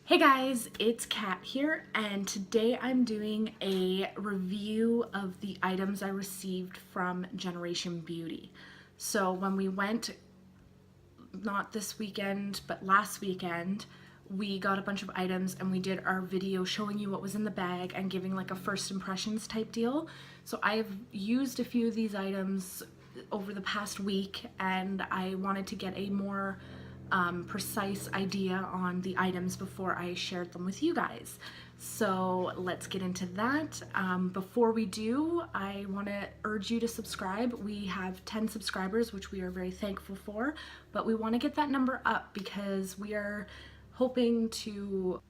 Hey guys, it's Kat here, and today I'm doing a review of the items I received from Generation Beauty. So when we went, not this weekend, but last weekend, we got a bunch of items and we did our video showing you what was in the bag and giving like a first impressions type deal. So I've used a few of these items over the past week and I wanted to get a more precise idea on the items before I shared them with you guys. So let's get into that. Before we do, I want to urge you to subscribe. We have 10 subscribers, which we are very thankful for, but we want to get that number up because we are hoping to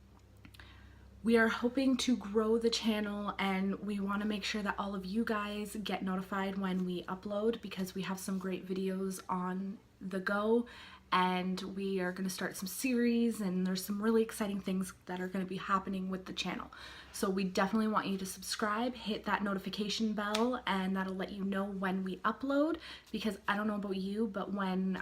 grow the channel, and we want to make sure that all of you guys get notified when we upload, because we have some great videos on the go and we are going to start some series and there's some really exciting things that are going to be happening with the channel. So we definitely want you to subscribe, hit that notification bell, and that'll let you know when we upload, because I don't know about you, but when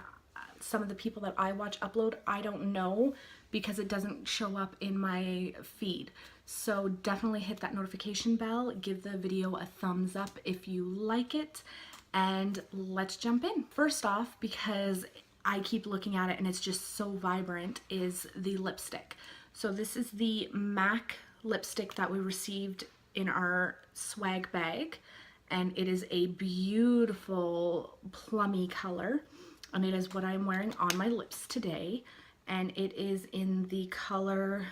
some of the people that I watch upload, I don't know because it doesn't show up in my feed. So definitely hit that notification bell, give the video a thumbs up if you like it, and let's jump in. First off, because I keep looking at it and it's just so vibrant, is the lipstick. So this is the MAC lipstick that we received in our swag bag, and it is a beautiful plummy color, and it is what I'm wearing on my lips today, and it is in the color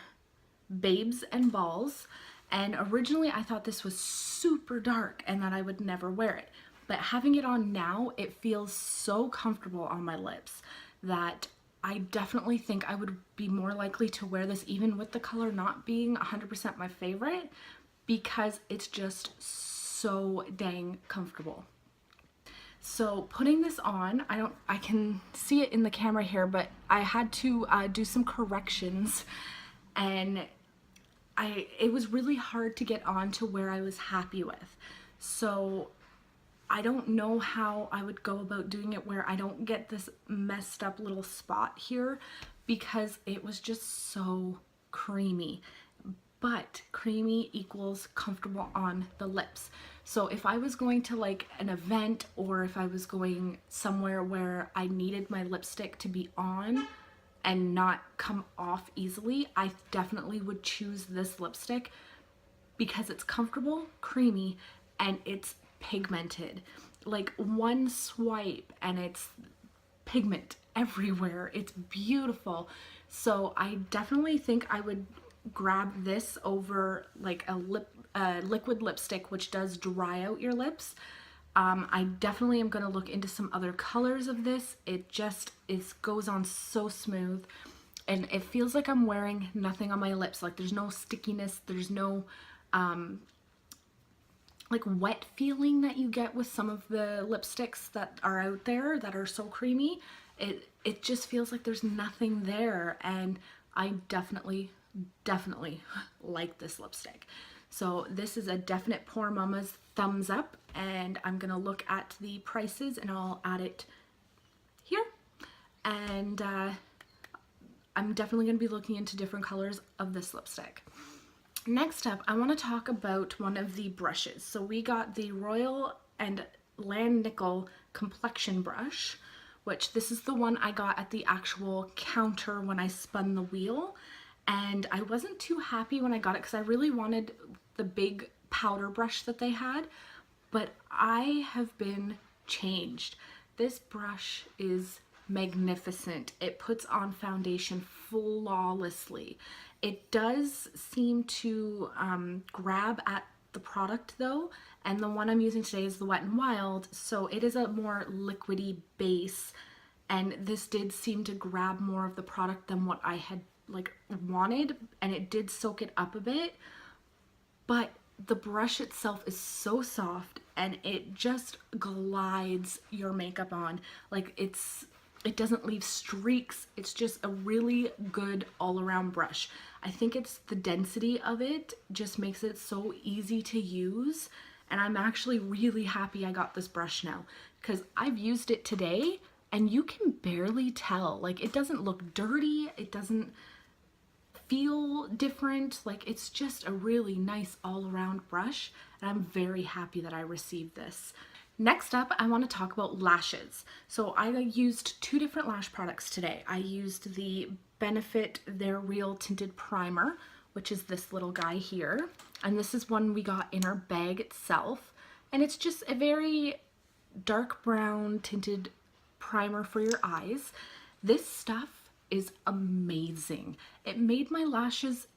Babes and Balls. And originally I thought this was super dark and that I would never wear it, but having it on now, it feels so comfortable on my lips that I definitely think I would be more likely to wear this even with the color not being 100% my favorite, because it's just so dang comfortable. So putting this on, I can see it in the camera here, but I had to do some corrections, and it was really hard to get on to where I was happy with. So I don't know how I would go about doing it where I don't get this messed up little spot here, because it was just so creamy. But creamy equals comfortable on the lips. So if I was going to like an event, or if I was going somewhere where I needed my lipstick to be on and not come off easily, I definitely would choose this lipstick because it's comfortable, creamy, and it's pigmented. Like one swipe and it's pigment everywhere. It's beautiful. So I definitely think I would grab this over like a liquid lipstick, which does dry out your lips. I definitely am going to look into some other colors of this. It goes on so smooth, and it feels like I'm wearing nothing on my lips. Like there's no stickiness, there's no like wet feeling that you get with some of the lipsticks that are out there that are so creamy. It just feels like there's nothing there, and I definitely like this lipstick. So this is a definite Poor Mama's thumbs up, and I'm gonna look at the prices and I'll add it here. And I'm definitely gonna be looking into different colors of this lipstick. Next up, I want to talk about one of the brushes. So we got the Royal and Nickel complexion brush, which this is the one I got at the actual counter when I spun the wheel. And I wasn't too happy when I got it because I really wanted the big powder brush that they had, but I have been changed. This brush is magnificent. It puts on foundation flawlessly. It does seem to grab at the product though, and the one I'm using today is the Wet n Wild, so it is a more liquidy base, and this did seem to grab more of the product than what I had like wanted, and it did soak it up a bit, but the brush itself is so soft and it just glides your makeup on. Like it doesn't leave streaks. It's just a really good all-around brush. I think it's the density of it just makes it so easy to use, and I'm actually really happy I got this brush now, because I've used it today and you can barely tell. Like it doesn't look dirty, it doesn't feel different. Like, it's just a really nice all-around brush, and I'm very happy that I received this. Next up, I want to talk about lashes. So I used two different lash products today. I used the Benefit They're Real Tinted Primer, which is this little guy here. And this is one we got in our bag itself. And it's just a very dark brown tinted primer for your eyes. This stuff is amazing. It made my lashes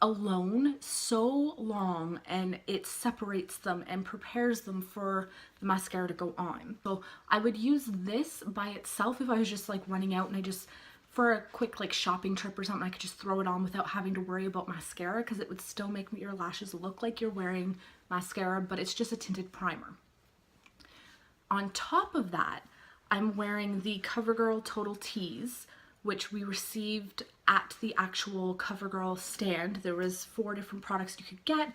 alone so long, and it separates them and prepares them for the mascara to go on. So I would use this by itself if I was just like running out and I just, for a quick like shopping trip or something, I could just throw it on without having to worry about mascara, because it would still make your lashes look like you're wearing mascara, but it's just a tinted primer. On top of that, I'm wearing the CoverGirl Total Tease, which we received at the actual CoverGirl stand. There was 4 different products you could get.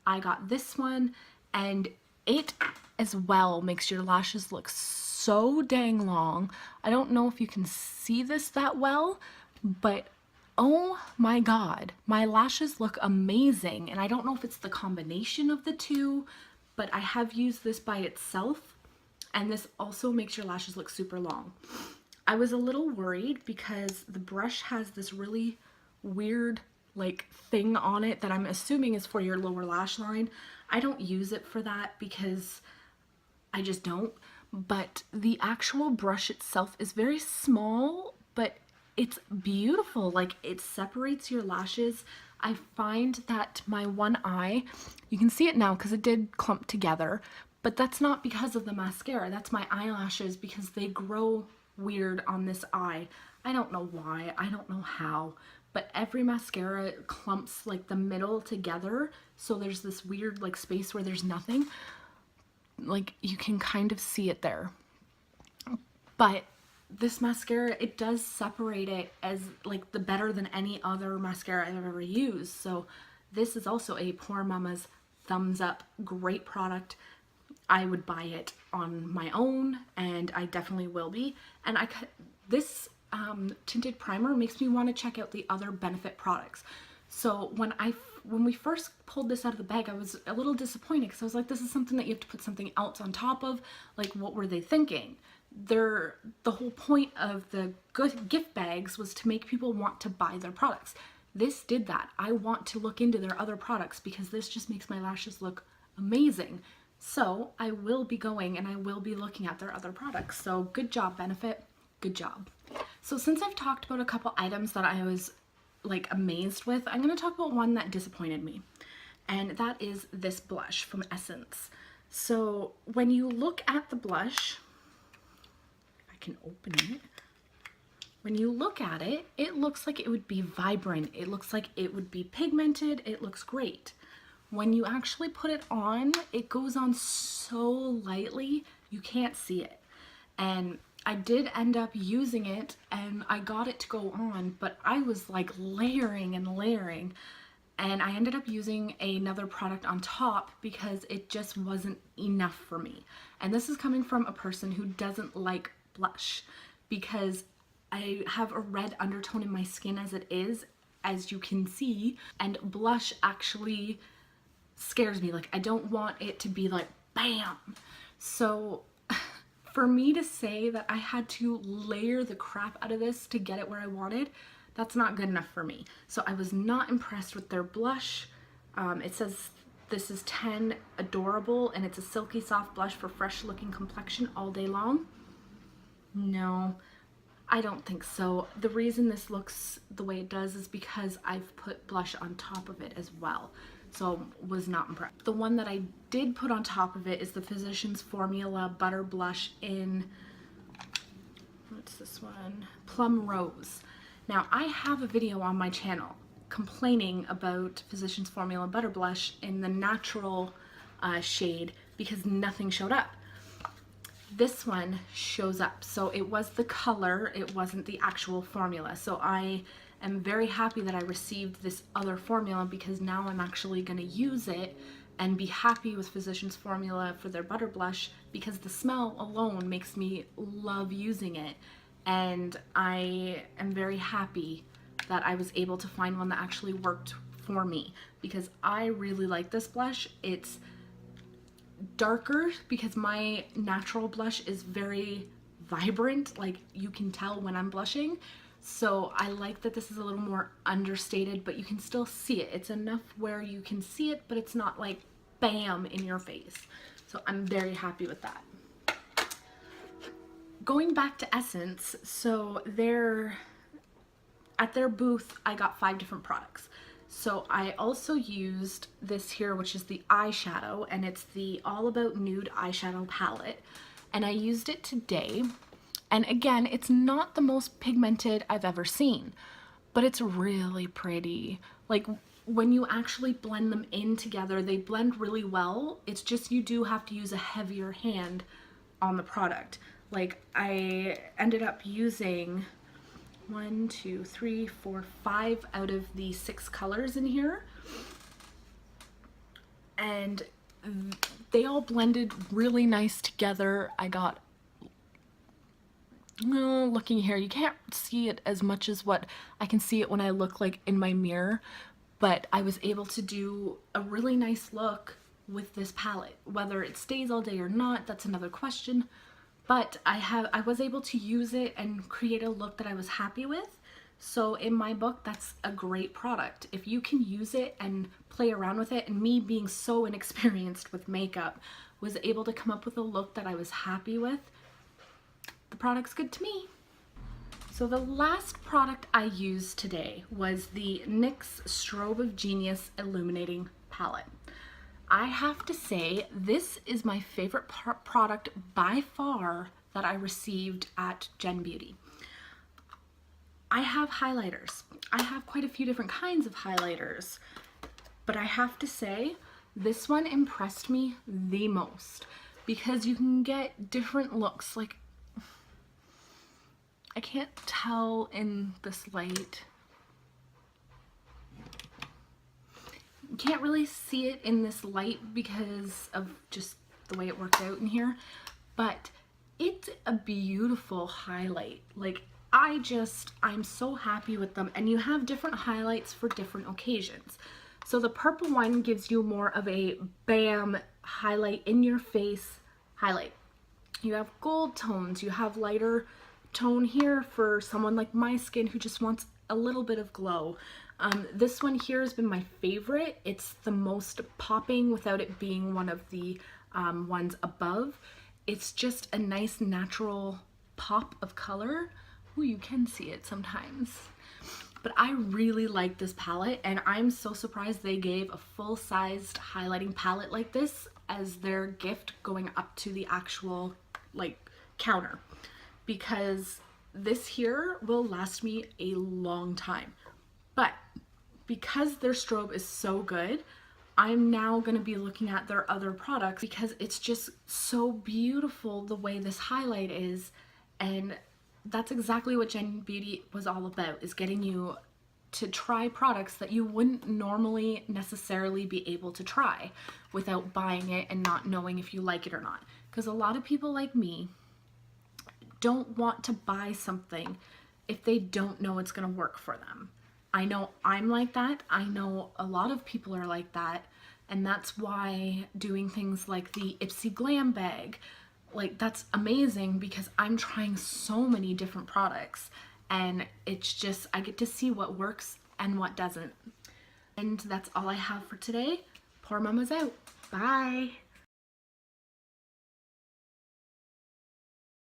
I got this one, and it as well makes your lashes look so dang long. I don't know if you can see this that well, but oh my god, my lashes look amazing. And I don't know if it's the combination of the two, but I have used this by itself, and this also makes your lashes look super long. I was a little worried because the brush has this really weird like thing on it that I'm assuming is for your lower lash line. I don't use it for that because I just don't, but the actual brush itself is very small, but it's beautiful. Like, it separates your lashes. I find that my one eye, you can see it now because it did clump together, but that's not because of the mascara. That's my eyelashes because they grow weird on this eye. I don't know why, I don't know how, but every mascara clumps like the middle together, so there's this weird like space where there's nothing. Like, you can kind of see it there. But this mascara, it does separate it as like the better than any other mascara I've ever used. So this is also a Poor Mama's thumbs up, great product. I would buy it on my own, and I definitely will be. And this tinted primer makes me want to check out the other Benefit products. So when we first pulled this out of the bag, I was a little disappointed because I was like, this is something that you have to put something else on top of. Like, what were they thinking? The whole point of the gift bags was to make people want to buy their products. This did that. I want to look into their other products because this just makes my lashes look amazing. So I will be going and I will be looking at their other products. So good job, Benefit. Good job. So since I've talked about a couple items that I was like amazed with, I'm going to talk about one that disappointed me. And that is this blush from Essence. So when you look at the blush, I can open it. When you look at it, it looks like it would be vibrant. It looks like it would be pigmented. It looks great. When you actually put it on, it goes on so lightly, you can't see it. And I did end up using it and I got it to go on, but I was like layering and layering, and I ended up using another product on top because it just wasn't enough for me. And this is coming from a person who doesn't like blush because I have a red undertone in my skin as it is, as you can see, and blush actually scares me. Like, I don't want it to be like bam. So for me to say that I had to layer the crap out of this to get it where I wanted, that's not good enough for me. So I was not impressed with their blush. It says this is 10 Adorable, and it's a silky soft blush for fresh looking complexion all day long. No, I don't think so. The reason this looks the way it does is because I've put blush on top of it as well. So was not impressed. The one that I did put on top of it is the Physicians Formula Butter Blush in, what's this one? Plum Rose. Now, I have a video on my channel complaining about Physicians Formula Butter Blush in the natural shade because nothing showed up. This one shows up. So it was the color, it wasn't the actual formula. So I am very happy that I received this other formula because now I'm actually going to use it and be happy with Physicians Formula for their butter blush because the smell alone makes me love using it, and I am very happy that I was able to find one that actually worked for me, because I really like this blush. It's darker because my natural blush is very vibrant, like you can tell when I'm blushing. So I like that this is a little more understated, but you can still see it. It's enough where you can see it, but it's not like bam in your face. So I'm very happy with that. Going back to Essence, so at their booth, I got 5 different products. So I also used this here, which is the eyeshadow, and it's the All About Nude eyeshadow palette. And I used it today. And again, it's not the most pigmented I've ever seen, but it's really pretty. Like when you actually blend them in together, they blend really well. It's just you do have to use a heavier hand on the product. Like I ended up using 1, 2, 3, 4, 5 out of the 6 colors in here, and they all blended really nice together. I got, looking here, you can't see it as much as what I can see it when I look like in my mirror, but I was able to do a really nice look with this palette. Whether it stays all day or not, that's another question. But I was able to use it and create a look that I was happy with. So in my book, that's a great product. If you can use it and play around with it, and me being so inexperienced with makeup, was able to come up with a look that I was happy with, the product's good to me. So the last product I used today was the NYX Strobe of Genius Illuminating Palette. I have to say, this is my favorite product by far that I received at Gen Beauty. I have highlighters. I have quite a few different kinds of highlighters, but I have to say, this one impressed me the most because you can get different looks. Like, I can't tell in this light. Can't really see it in this light because of just the way it worked out in here, but it's a beautiful highlight. Like I'm so happy with them, and you have different highlights for different occasions. So the purple one gives you more of a bam highlight in your face highlight. You have gold tones, you have lighter tone here for someone like my skin who just wants a little bit of glow. This one here has been my favorite. It's the most popping without it being one of the ones above. It's just a nice natural pop of color. Ooh, you can see it sometimes. But I really like this palette, and I'm so surprised they gave a full-sized highlighting palette like this as their gift going up to the actual like counter, because this here will last me a long time. But because their strobe is so good, I'm now going to be looking at their other products because it's just so beautiful the way this highlight is. And that's exactly what Gen Beauty was all about, is getting you to try products that you wouldn't normally necessarily be able to try without buying it and not knowing if you like it or not. Because a lot of people like me don't want to buy something if they don't know it's going to work for them. I know I'm like that. I know a lot of people are like that. And that's why doing things like the Ipsy Glam bag, like that's amazing, because I'm trying so many different products, and it's just, I get to see what works and what doesn't. And that's all I have for today. Poor Mama's out. Bye.